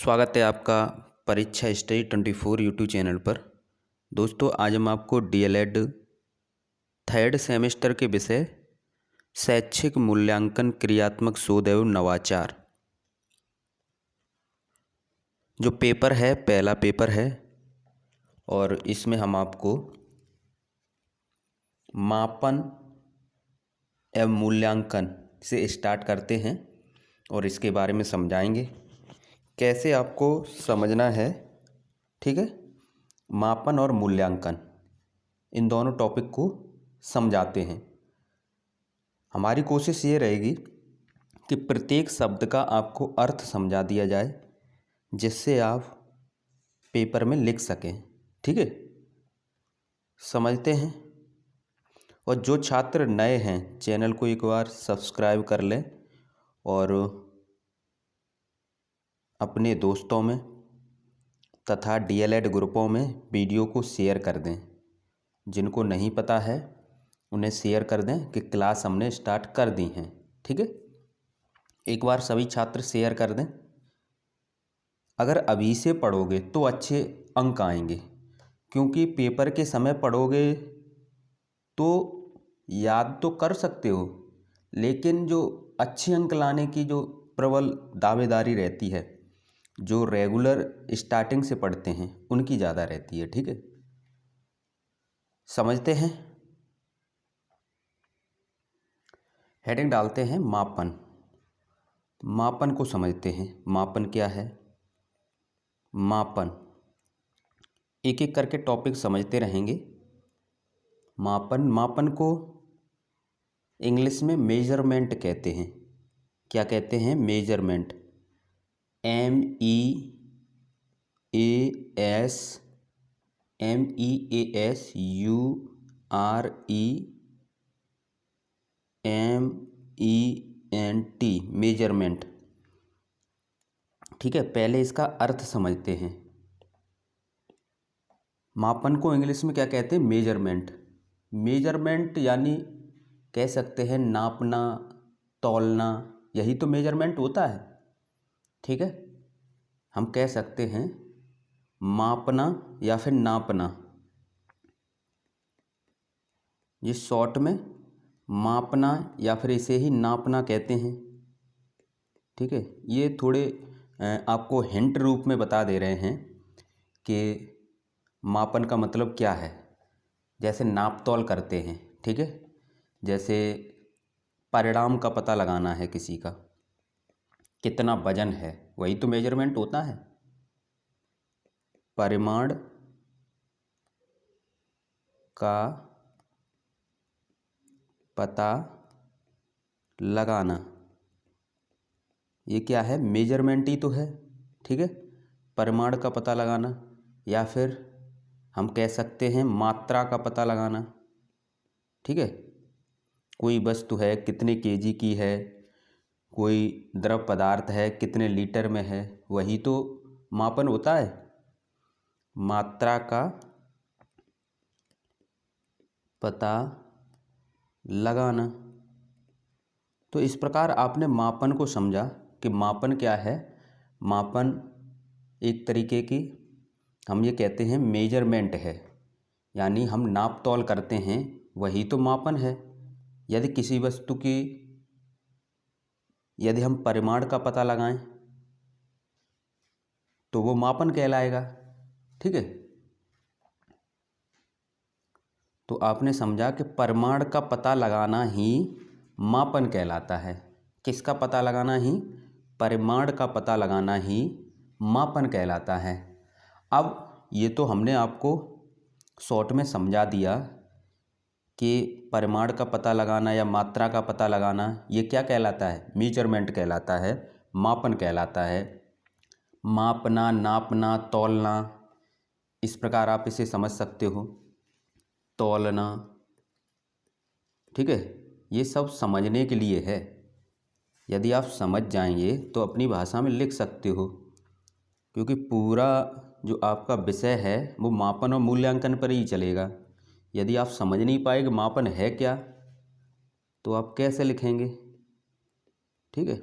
स्वागत है आपका परीक्षा स्टडी 24 यूट्यूब चैनल पर। दोस्तों, आज हम आपको डीएलएड थर्ड सेमेस्टर के विषय शैक्षिक मूल्यांकन क्रियात्मक शोध एवं नवाचार जो पेपर है, पहला पेपर है, और इसमें हम आपको मापन एवं मूल्यांकन से स्टार्ट करते हैं और इसके बारे में समझाएंगे कैसे आपको समझना है। ठीक है, मापन और मूल्यांकन इन दोनों टॉपिक को समझाते हैं। हमारी कोशिश ये रहेगी कि प्रत्येक शब्द का आपको अर्थ समझा दिया जाए जिससे आप पेपर में लिख सकें। ठीक है, समझते हैं। और जो छात्र नए हैं, चैनल को एक बार सब्सक्राइब कर लें और अपने दोस्तों में तथा डीएलएड ग्रुपों में वीडियो को शेयर कर दें। जिनको नहीं पता है उन्हें शेयर कर दें कि क्लास हमने स्टार्ट कर दी हैं। ठीक है, एक बार सभी छात्र शेयर कर दें। अगर अभी से पढ़ोगे तो अच्छे अंक आएंगे, क्योंकि पेपर के समय पढ़ोगे तो याद तो कर सकते हो, लेकिन जो अच्छे अंक लाने की जो प्रबल दावेदारी रहती है, जो रेगुलर स्टार्टिंग से पढ़ते हैं उनकी ज़्यादा रहती है। ठीक है, समझते हैं। हेडिंग डालते हैं मापन। मापन को समझते हैं। मापन क्या है? मापन एक एक करके टॉपिक समझते रहेंगे। मापन को इंग्लिश में मेजरमेंट कहते हैं। क्या कहते हैं? मेजरमेंट। MEASUREMENT, measurement. ठीक है, पहले इसका अर्थ समझते हैं। मापन को इंग्लिश में क्या कहते हैं? मेजरमेंट। मेजरमेंट यानी कह सकते हैं नापना, तौलना, यही तो मेजरमेंट होता है। ठीक है, हम कह सकते हैं मापना या फिर नापना। ये शॉर्ट में मापना या फिर इसे ही नापना कहते हैं। ठीक है, ये थोड़े आपको हिंट रूप में बता दे रहे हैं कि मापन का मतलब क्या है। जैसे नाप तौल करते हैं। ठीक है, जैसे परिणाम का पता लगाना है किसी का, कितना वजन है, वही तो मेजरमेंट होता है। परिमाण का पता लगाना, ये क्या है? मेजरमेंट ही तो है। ठीक है, परिमाण का पता लगाना, या फिर हम कह सकते हैं मात्रा का पता लगाना। ठीक है, कोई वस्तु है कितने केजी की है, कोई द्रव पदार्थ है कितने लीटर में है, वही तो मापन होता है। मात्रा का पता लगाना। तो इस प्रकार आपने मापन को समझा कि मापन क्या है। मापन एक तरीके की हम ये कहते हैं मेजरमेंट है, यानी हम नाप तौल करते हैं, वही तो मापन है। यदि किसी वस्तु की यदि हम परिमाण का पता लगाएं तो वो मापन कहलाएगा। ठीक है, तो आपने समझा कि परिमाण का पता लगाना ही मापन कहलाता है। किसका पता लगाना ही? परिमाण का पता लगाना ही मापन कहलाता है। अब ये तो हमने आपको शॉर्ट में समझा दिया कि परिमाण का पता लगाना या मात्रा का पता लगाना ये क्या कहलाता है? मेजरमेंट कहलाता है, मापन कहलाता है। मापना, नापना, तौलना, इस प्रकार आप इसे समझ सकते हो। तौलना, ठीक है, ये सब समझने के लिए है। यदि आप समझ जाएंगे तो अपनी भाषा में लिख सकते हो, क्योंकि पूरा जो आपका विषय है वो मापन और मूल्यांकन पर ही चलेगा। यदि आप समझ नहीं पाए कि मापन है क्या, तो आप कैसे लिखेंगे? ठीक है,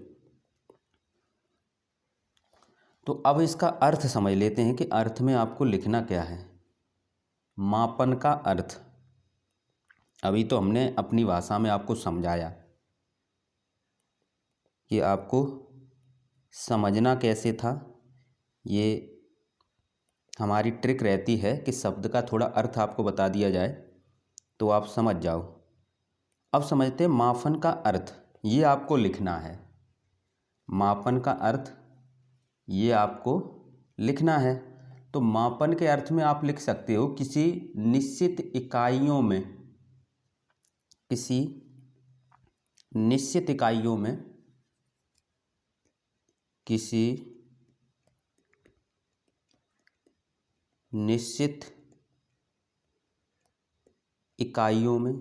तो अब इसका अर्थ समझ लेते हैं कि अर्थ में आपको लिखना क्या है। मापन का अर्थ अभी तो हमने अपनी भाषा में आपको समझाया कि आपको समझना कैसे था। ये हमारी ट्रिक रहती है कि शब्द का थोड़ा अर्थ आपको बता दिया जाए तो आप समझ जाओ। अब समझते हैं मापन का अर्थ, ये आपको लिखना है। मापन का अर्थ ये आपको लिखना है। तो मापन के अर्थ में आप लिख सकते हो किसी निश्चित इकाइयों में, किसी निश्चित इकाइयों में, किसी निश्चित इकाइयों में,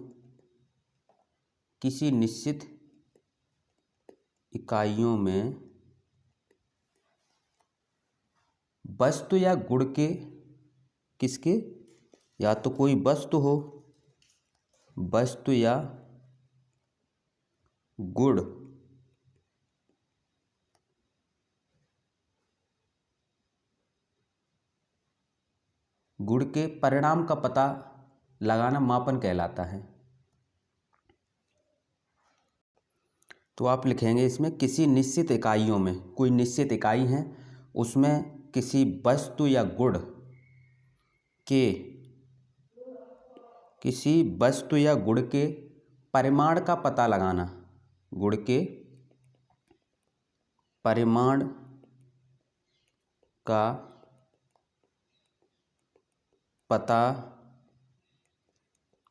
किसी निश्चित इकाइयों में वस्तु या गुण के, किसके, या तो कोई वस्तु हो, वस्तु या गुण, गुण के परिणाम का पता लगाना मापन कहलाता है। तो आप लिखेंगे इसमें किसी निश्चित इकाइयों में, कोई निश्चित इकाई है उसमें किसी वस्तु या गुण के, किसी वस्तु या गुण के परिमाण का पता लगाना, गुण के परिमाण का पता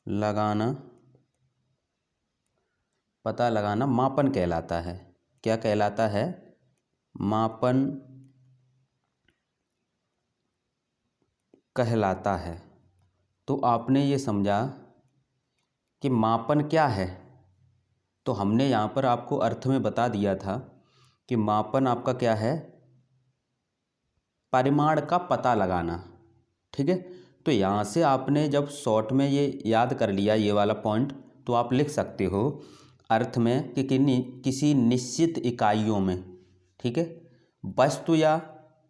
लगाना, पता लगाना मापन कहलाता है। क्या कहलाता है? मापन कहलाता है। तो आपने ये समझा कि मापन क्या है। तो हमने यहाँ पर आपको अर्थ में बता दिया था कि मापन आपका क्या है, परिमाण का पता लगाना। ठीक है, तो यहाँ से आपने जब शॉर्ट में ये याद कर लिया ये वाला पॉइंट, तो आप लिख सकते हो अर्थ में कि किसी निश्चित इकाइयों में, ठीक है, वस्तु या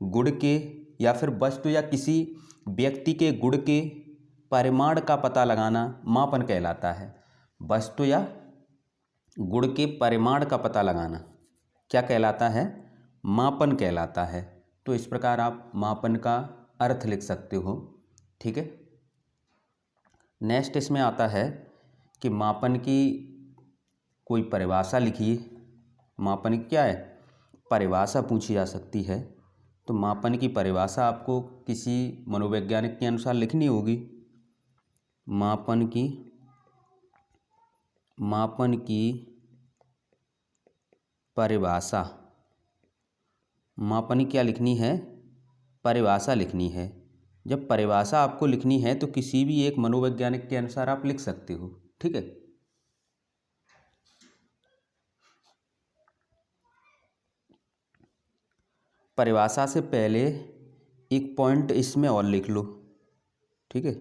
गुण के, या फिर वस्तु या किसी व्यक्ति के गुण के परिमाण का पता लगाना मापन कहलाता है। वस्तु या गुण के परिमाण का पता लगाना क्या कहलाता है? मापन कहलाता है। तो इस प्रकार आप मापन का अर्थ लिख सकते हो। ठीक है, नेक्स्ट इसमें आता है कि मापन की कोई परिभाषा लिखिए। मापन क्या है? परिभाषा पूछी जा सकती है। तो मापन की परिभाषा आपको किसी मनोवैज्ञानिक के अनुसार लिखनी होगी। मापन की परिभाषा, मापन क्या लिखनी है? परिभाषा लिखनी है। जब परिभाषा आपको लिखनी है तो किसी भी एक मनोवैज्ञानिक के अनुसार आप लिख सकते हो। ठीक है, परिभाषा से पहले एक पॉइंट इसमें और लिख लो। ठीक है,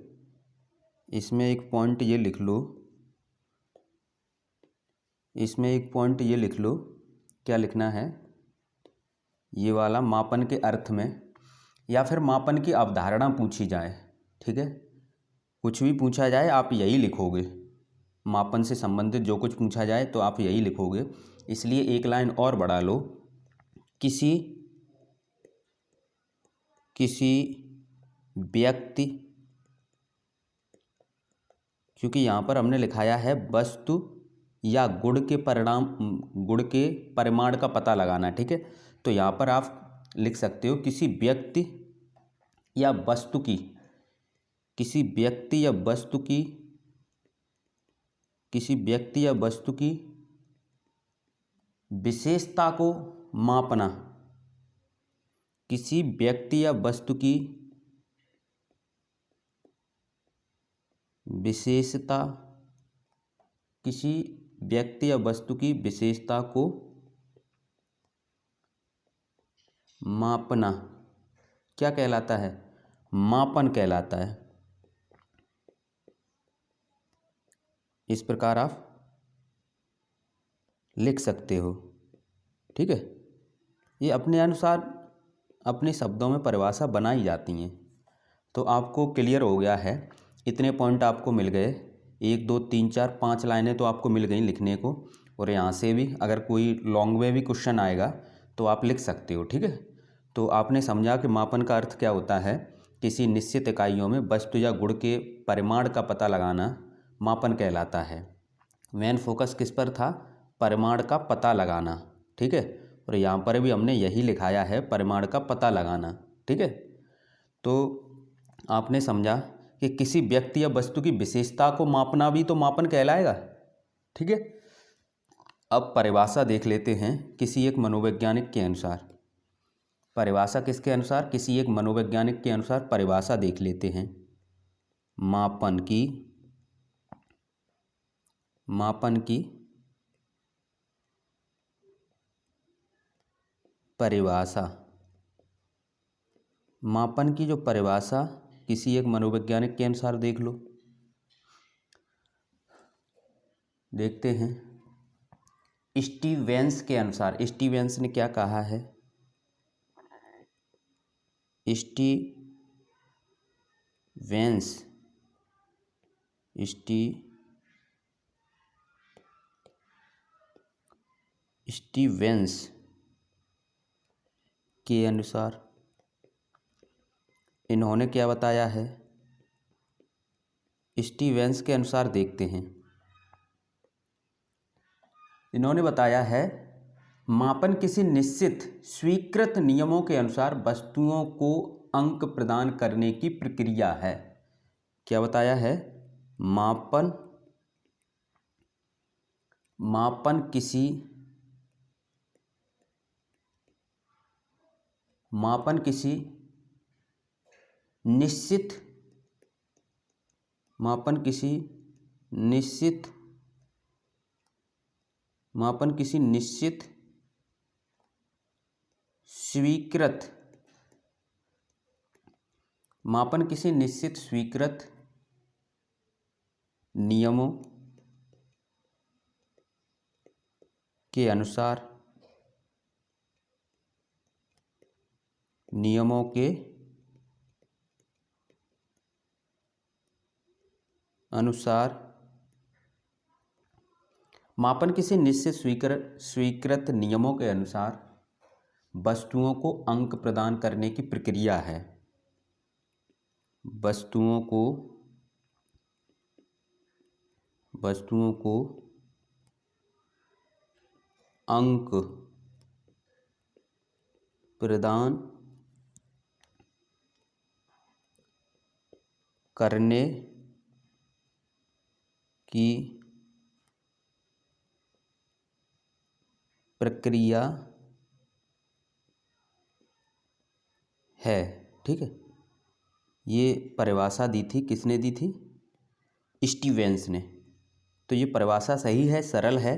इसमें एक पॉइंट ये लिख लो, इसमें एक पॉइंट ये लिख लो। क्या लिखना है? ये वाला मापन के अर्थ में, या फिर मापन की अवधारणा पूछी जाए, ठीक है, कुछ भी पूछा जाए आप यही लिखोगे। मापन से संबंधित जो कुछ पूछा जाए तो आप यही लिखोगे। इसलिए एक लाइन और बढ़ा लो, किसी व्यक्ति, क्योंकि यहाँ पर हमने लिखाया है वस्तु या गुण के परिमाण का पता लगाना। ठीक है, तो यहाँ पर आप लिख सकते हो किसी व्यक्ति या वस्तु की, किसी व्यक्ति या वस्तु की, किसी व्यक्ति या वस्तु की विशेषता को मापना, किसी व्यक्ति या वस्तु की विशेषता, किसी व्यक्ति या वस्तु की विशेषता को मापना क्या कहलाता है? मापन कहलाता है। इस प्रकार आप लिख सकते हो। ठीक है, ये अपने अनुसार अपने शब्दों में परिभाषा बनाई जाती हैं। तो आपको क्लियर हो गया है, इतने पॉइंट आपको मिल गए, 1 2 3 4 5 लाइनें तो आपको मिल गई लिखने को। और यहाँ से भी अगर कोई लॉन्ग में भी क्वेश्चन आएगा तो आप लिख सकते हो, ठीक है। तो आपने समझा कि मापन का अर्थ क्या होता है, किसी निश्चित इकाइयों में वस्तु या गुण के परिमाण का पता लगाना मापन कहलाता है। मेन फोकस किस पर था, परिमाण का पता लगाना, ठीक है। और यहाँ पर भी हमने यही लिखाया है, परिमाण का पता लगाना, ठीक है। तो आपने समझा कि किसी व्यक्ति या वस्तु की विशेषता को मापना भी तो मापन कहलाएगा, ठीक है। अब परिभाषा देख लेते हैं किसी एक मनोवैज्ञानिक के अनुसार। परिभाषा किसके अनुसार, किसी एक मनोवैज्ञानिक के अनुसार परिभाषा देख लेते हैं मापन की परिभाषा। मापन की जो परिभाषा किसी एक मनोवैज्ञानिक के अनुसार देख लो, देखते हैं। स्टीवेंस के अनुसार, स्टीवेंस ने क्या कहा है, स्टीवेंस के अनुसार इन्होंने क्या बताया है। स्टीवेंस के अनुसार देखते हैं, इन्होंने बताया है मापन किसी निश्चित स्वीकृत नियमों के अनुसार वस्तुओं को अंक प्रदान करने की प्रक्रिया है। क्या बताया है, मापन किसी निश्चित स्वीकृत नियमों के अनुसार मापन किसी निश्चित स्वीकृत नियमों के अनुसार वस्तुओं को अंक प्रदान करने की प्रक्रिया है। वस्तुओं को अंक प्रदान करने की प्रक्रिया है, ठीक है। ये परिभाषा दी थी, किसने दी थी, स्टीवेंस ने। तो ये परिभाषा सही है, सरल है।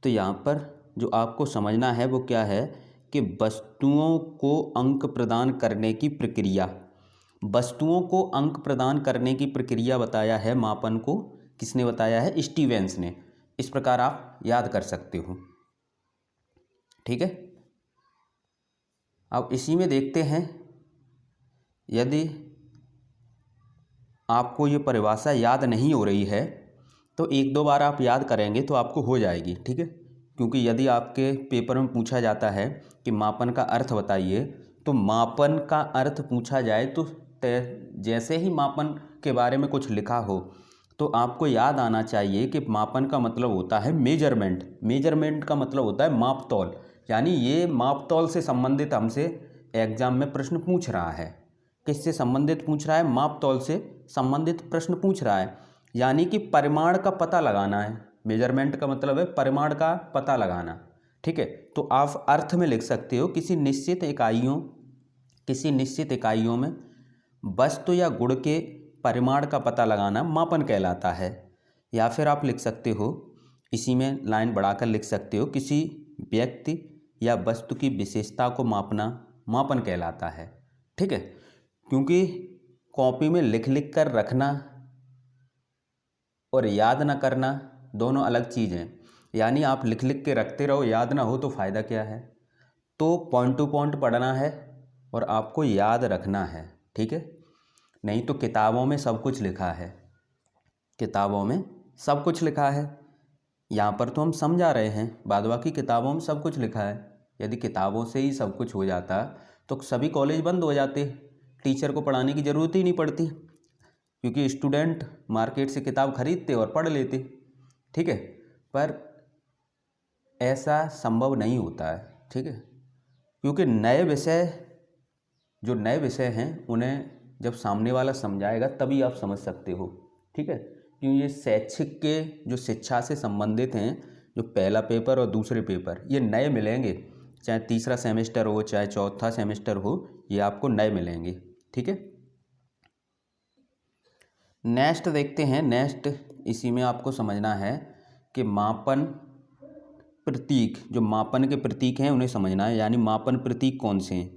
तो यहाँ पर जो आपको समझना है वो क्या है कि वस्तुओं को अंक प्रदान करने की प्रक्रिया, वस्तुओं को अंक प्रदान करने की प्रक्रिया बताया है मापन को, किसने बताया है, स्टीवेंस ने। इस प्रकार आप याद कर सकते हो, ठीक है। अब इसी में देखते हैं, यदि आपको ये परिभाषा याद नहीं हो रही है तो 1-2 बार आप याद करेंगे तो आपको हो जाएगी, ठीक है। क्योंकि यदि आपके पेपर में पूछा जाता है कि मापन का अर्थ बताइए, तो मापन का अर्थ पूछा जाए तो जैसे ही मापन के बारे में कुछ लिखा हो तो आपको याद आना चाहिए कि मापन का मतलब होता है मेजरमेंट का मतलब होता है मापतौल। यानी ये मापतौल से संबंधित हमसे एग्जाम में प्रश्न पूछ रहा है। किससे संबंधित पूछ रहा है, मापतौल से संबंधित प्रश्न पूछ रहा है। यानी कि परिमाण का पता लगाना है, मेजरमेंट का मतलब है परिमाण का पता लगाना, ठीक है। तो आप अर्थ में लिख सकते हो किसी निश्चित इकाइयों में वस्तु या गुण के परिमाण का पता लगाना मापन कहलाता है। या फिर आप लिख सकते हो, इसी में लाइन बढ़ाकर लिख सकते हो, किसी व्यक्ति या वस्तु की विशेषता को मापना मापन कहलाता है, ठीक है। क्योंकि कॉपी में लिख लिख कर रखना और याद ना करना दोनों अलग चीज़ हैं। यानी आप लिख लिख के रखते रहो, याद ना हो तो फ़ायदा क्या है। तो पॉइंट टू पॉइंट पढ़ना है, और आपको याद रखना है, ठीक है। नहीं तो किताबों में सब कुछ लिखा है, किताबों में सब कुछ लिखा है। यहाँ पर तो हम समझा रहे हैं, बाद बाकी किताबों में सब कुछ लिखा है। यदि किताबों से ही सब कुछ हो जाता तो सभी कॉलेज बंद हो जाते, टीचर को पढ़ाने की ज़रूरत ही नहीं पड़ती, क्योंकि स्टूडेंट मार्केट से किताब खरीदते और पढ़ लेते, ठीक है। पर ऐसा संभव नहीं होता है, ठीक है, क्योंकि जो नए विषय हैं उन्हें जब सामने वाला समझाएगा तभी आप समझ सकते हो, ठीक है। क्योंकि ये शैक्षिक के जो शिक्षा से संबंधित हैं, जो पहला पेपर और दूसरे पेपर ये नए मिलेंगे, चाहे तीसरा सेमेस्टर हो चाहे चौथा सेमेस्टर हो, ये आपको नए मिलेंगे, ठीक है। नेक्स्ट देखते हैं। नेक्स्ट इसी में आपको समझना है कि मापन प्रतीक, जो मापन के प्रतीक हैं उन्हें समझना है। यानी मापन प्रतीक कौन से हैं?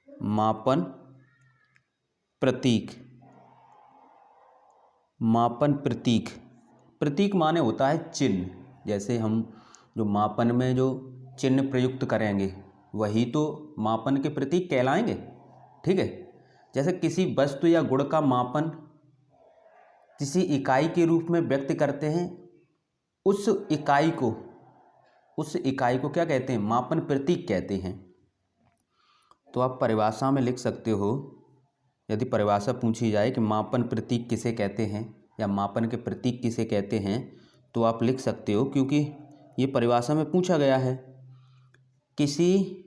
मापन प्रतीक, मापन प्रतीक, प्रतीक माने होता है चिन्ह। जैसे हम जो मापन में जो चिन्ह प्रयुक्त करेंगे वही तो मापन के प्रतीक कहलाएंगे, ठीक है। जैसे किसी वस्तु या गुण का मापन किसी इकाई के रूप में व्यक्त करते हैं, उस इकाई को क्या कहते हैं? मापन प्रतीक कहते हैं। तो आप परिभाषा में लिख सकते हो, यदि परिभाषा पूछी जाए कि मापन प्रतीक किसे कहते हैं या मापन के प्रतीक किसे कहते हैं, तो आप लिख सकते हो, क्योंकि ये परिभाषा में पूछा गया है। किसी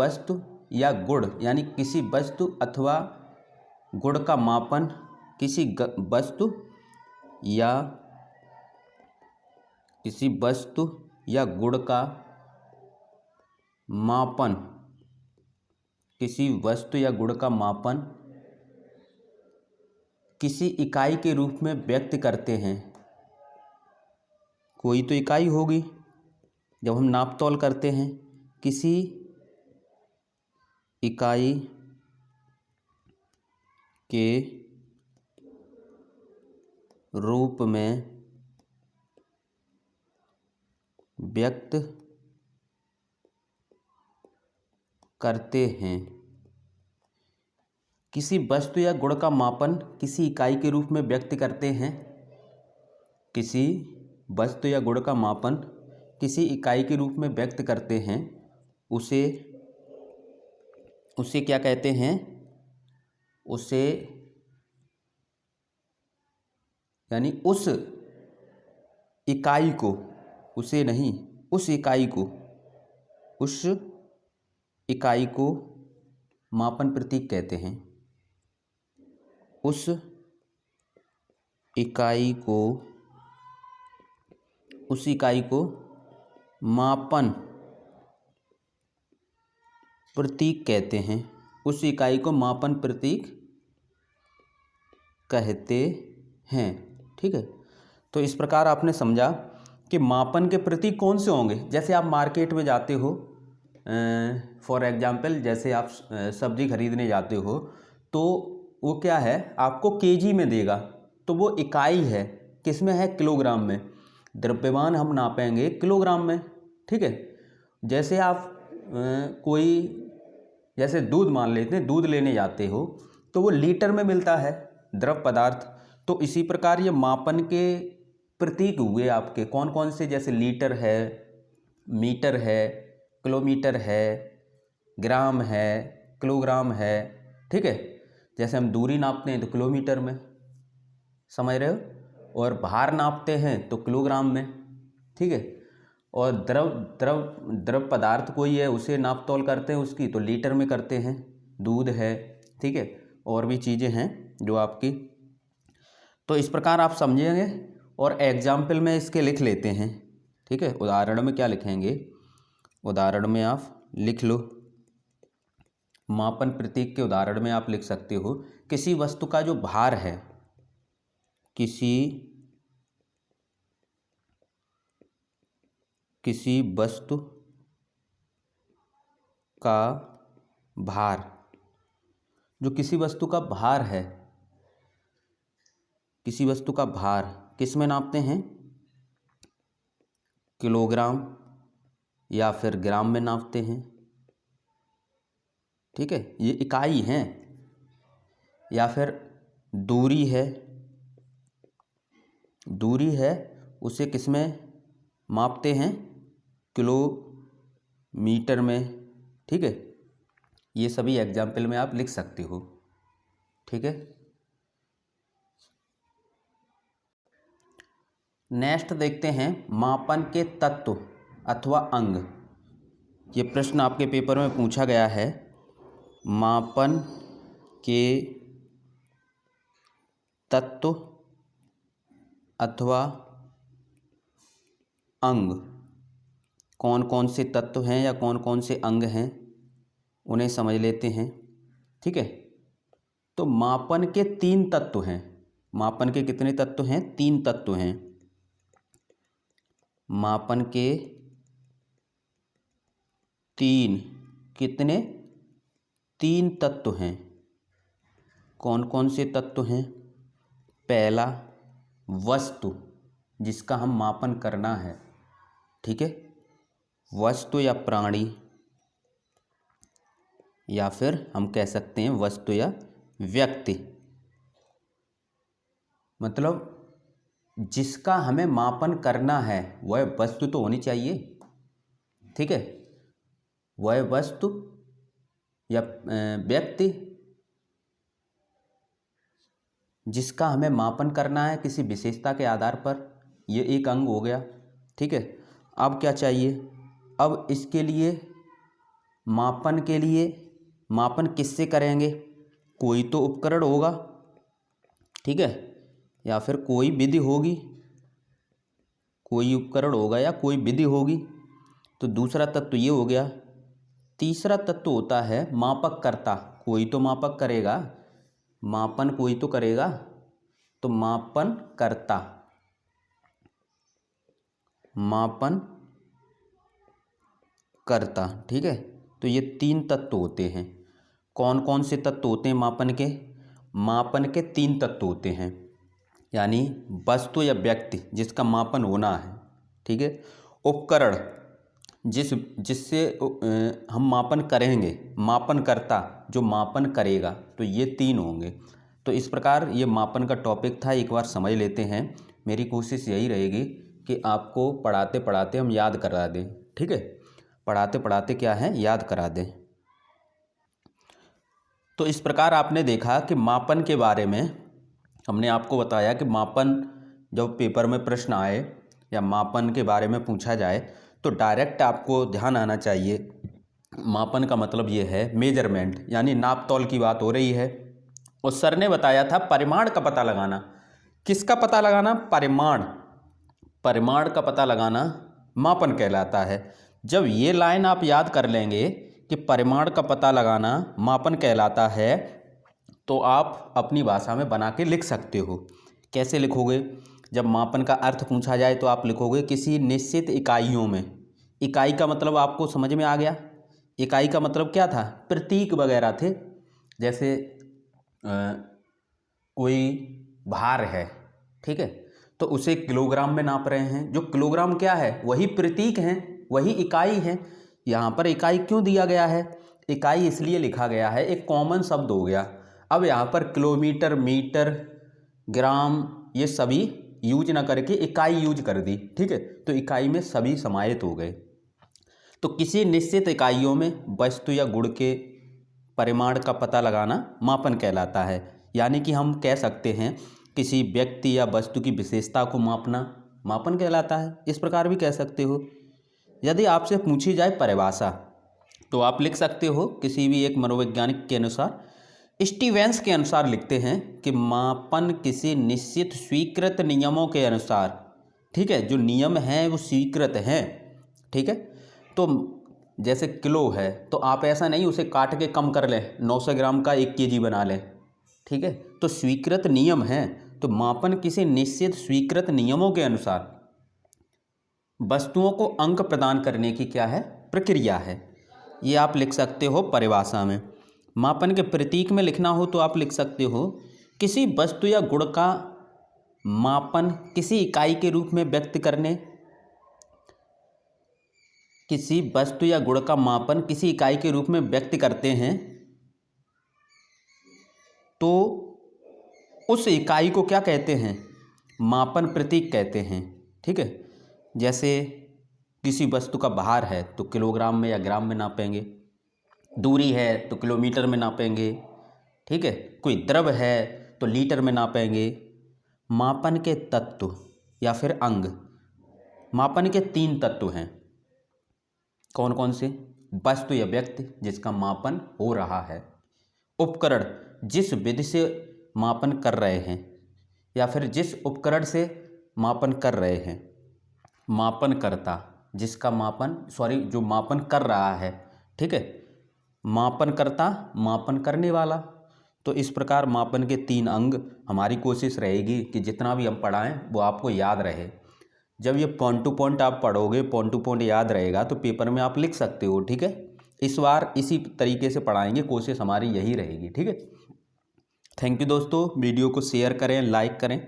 वस्तु या गुण, यानी किसी वस्तु अथवा गुण का मापन, किसी वस्तु या गुण का मापन, किसी वस्तु या गुण का मापन किसी इकाई के रूप में व्यक्त करते हैं। कोई तो इकाई होगी जब हम नाप तोल करते हैं, किसी इकाई के रूप में व्यक्त करते हैं। किसी वस्तु या गुण का मापन किसी इकाई के रूप में व्यक्त करते हैं। किसी वस्तु या गुण का मापन किसी इकाई के रूप में व्यक्त करते हैं, उसे क्या कहते हैं? उसे, यानी उस इकाई को, उसे नहीं, उस इकाई को मापन प्रतीक कहते हैं। उस इकाई को मापन प्रतीक कहते हैं। उस इकाई को मापन प्रतीक कहते हैं, ठीक है। तो इस प्रकार आपने समझा कि मापन के प्रतीक कौन से होंगे। जैसे आप मार्केट में जाते हो, फॉर एग्जाम्पल जैसे आप सब्जी खरीदने जाते हो, तो वो क्या है, आपको केजी में देगा, तो वो इकाई है, किस में है? किलोग्राम में। द्रव्यमान हम नापेंगे किलोग्राम में, ठीक है। जैसे आप जैसे दूध मान लेते हैं, दूध लेने जाते हो तो वो लीटर में मिलता है, द्रव पदार्थ। तो इसी प्रकार ये मापन के प्रतीक हुए आपके कौन कौन से, जैसे लीटर है, मीटर है, किलोमीटर है, ग्राम है, किलोग्राम है, ठीक है। जैसे हम दूरी नापते हैं तो किलोमीटर में, समझ रहे हो, और भार नापते हैं तो किलोग्राम में, ठीक है। और द्रव पदार्थ कोई है उसे नाप तोल करते हैं उसकी, तो लीटर में करते हैं, दूध है, ठीक है। और भी चीज़ें हैं जो आपकी, तो इस प्रकार आप समझेंगे। और एग्जाम्पल में इसके लिख लेते हैं, ठीक है। उदाहरण में क्या लिखेंगे? उदाहरण में आप लिख लो, मापन प्रतीक के उदाहरण में आप लिख सकते हो, किसी वस्तु का जो भार है, किसी वस्तु का भार, जो किसी वस्तु का भार है, किसी वस्तु का भार किस में नापते हैं? किलोग्राम या फिर ग्राम में नापते हैं। ठीक है, ये इकाई हैं। या फिर दूरी है, दूरी है उसे किस में मापते हैं? किलोमीटर में। ठीक है, ये सभी एग्जाम्पल में आप लिख सकते हो। ठीक है, नेक्स्ट देखते हैं मापन के तत्व अथवा अंग। ये प्रश्न आपके पेपर में पूछा गया है। मापन के तत्व अथवा अंग, कौन कौन से तत्व हैं या कौन कौन से अंग हैं उन्हें समझ लेते हैं। ठीक है, तो मापन के 3 तत्व हैं। मापन के कितने तत्व हैं? 3 तत्व हैं। मापन के 3 कितने? 3 तत्व हैं। कौन कौन से तत्व हैं? पहला, वस्तु जिसका हम मापन करना है। ठीक है, वस्तु या प्राणी, या फिर हम कह सकते हैं वस्तु या व्यक्ति, मतलब जिसका हमें मापन करना है वह वस्तु तो होनी चाहिए। ठीक है, वह वस्तु या व्यक्ति जिसका हमें मापन करना है किसी विशेषता के आधार पर, ये एक अंग हो गया। ठीक है, अब क्या चाहिए? अब इसके लिए मापन के लिए मापन किससे करेंगे? कोई तो उपकरण होगा। ठीक है, या फिर कोई विधि होगी, कोई उपकरण होगा या कोई विधि होगी। तो दूसरा तत्व ये हो गया। तीसरा तत्व होता है मापककर्ता। कोई तो मापक करेगा, मापन कोई तो करेगा, तो मापनकर्ता, मापन करता। ठीक है, तो ये 3 तत्व होते हैं। कौन कौन से तत्व होते हैं मापन के? मापन के 3 तत्व होते हैं, यानी वस्तु या व्यक्ति जिसका मापन होना है। ठीक है, उपकरण जिससे हम मापन करेंगे, मापनकर्ता जो मापन करेगा, तो ये 3 होंगे। तो इस प्रकार ये मापन का टॉपिक था, एक बार समझ लेते हैं। मेरी कोशिश यही रहेगी कि आपको पढ़ाते पढ़ाते हम याद करा दें। ठीक है, पढ़ाते पढ़ाते क्या है, याद करा दें। तो इस प्रकार आपने देखा कि मापन के बारे में हमने आपको बताया कि मापन जब पेपर में प्रश्न आए या मापन के बारे में पूछा जाए तो डायरेक्ट आपको ध्यान आना चाहिए। मापन का मतलब ये है मेजरमेंट, यानी नाप तौल की बात हो रही है। और सर ने बताया था परिमाण का पता लगाना। किसका पता लगाना? परिमाण। परिमाण का पता लगाना मापन कहलाता है। जब ये लाइन आप याद कर लेंगे कि परिमाण का पता लगाना मापन कहलाता है, तो आप अपनी भाषा में बना के लिख सकते हो। कैसे लिखोगे? जब मापन का अर्थ पूछा जाए तो आप लिखोगे किसी निश्चित इकाइयों में। इकाई का मतलब आपको समझ में आ गया। इकाई का मतलब क्या था? प्रतीक वगैरह थे। जैसे कोई भार है, ठीक है, तो उसे किलोग्राम में नाप रहे हैं। जो किलोग्राम क्या है? वही प्रतीक हैं, वही इकाई है। यहाँ पर इकाई क्यों दिया गया है? इकाई इसलिए लिखा गया है, एक कॉमन शब्द हो गया। अब यहाँ पर किलोमीटर, मीटर, ग्राम ये सभी यूज ना करके इकाई यूज कर दी। ठीक है, तो इकाई में सभी समाहित हो गए। तो किसी निश्चित इकाइयों में वस्तु या गुण के परिमाण का पता लगाना मापन कहलाता है। यानी कि हम कह सकते हैं किसी व्यक्ति या वस्तु की विशेषता को मापना मापन कहलाता है। इस प्रकार भी कह सकते हो। यदि आपसे पूछी जाए परिभाषा तो आप लिख सकते हो किसी भी एक मनोवैज्ञानिक के अनुसार, स्टीवेंस के अनुसार लिखते हैं कि मापन किसी निश्चित स्वीकृत नियमों के अनुसार, ठीक है, जो नियम हैं वो स्वीकृत हैं। ठीक है, तो जैसे किलो है तो आप ऐसा नहीं उसे काट के कम कर लें, 900 ग्राम का 1 kg बना लें। ठीक है, तो स्वीकृत नियम हैं। तो मापन किसी निश्चित स्वीकृत नियमों के अनुसार वस्तुओं को अंक प्रदान करने की क्या है? प्रक्रिया है। ये आप लिख सकते हो परिभाषा में। मापन के प्रतीक में लिखना हो तो आप लिख सकते हो किसी वस्तु या गुण का मापन किसी इकाई के रूप में व्यक्त करने किसी वस्तु या गुण का मापन किसी इकाई के रूप में व्यक्त करते हैं तो उस इकाई को क्या कहते हैं? मापन प्रतीक कहते हैं। ठीक है, जैसे किसी वस्तु का भार है तो किलोग्राम में या ग्राम में नापेंगे, दूरी है तो किलोमीटर में नापेंगे। ठीक है, कोई द्रव है तो लीटर में नापेंगे। मापन के तत्व या फिर अंग, मापन के 3 तत्व हैं। कौन कौन से? वस्तु या व्यक्ति जिसका मापन हो रहा है, उपकरण जिस विधि से मापन कर रहे हैं या फिर जिस उपकरण से मापन कर रहे हैं, मापनकर्ता जिसका जो मापन कर रहा है। ठीक है, मापनकर्ता, मापन करने वाला। तो इस प्रकार मापन के 3 अंग, हमारी कोशिश रहेगी कि जितना भी हम पढ़ाएं वो आपको याद रहे। जब ये पॉइंट टू पॉइंट आप पढ़ोगे, पॉइंट टू पॉइंट याद रहेगा तो पेपर में आप लिख सकते हो। ठीक है, इस बार इसी तरीके से पढ़ाएंगे, कोशिश हमारी यही रहेगी। ठीक है, थैंक यू दोस्तों। वीडियो को शेयर करें, लाइक करें।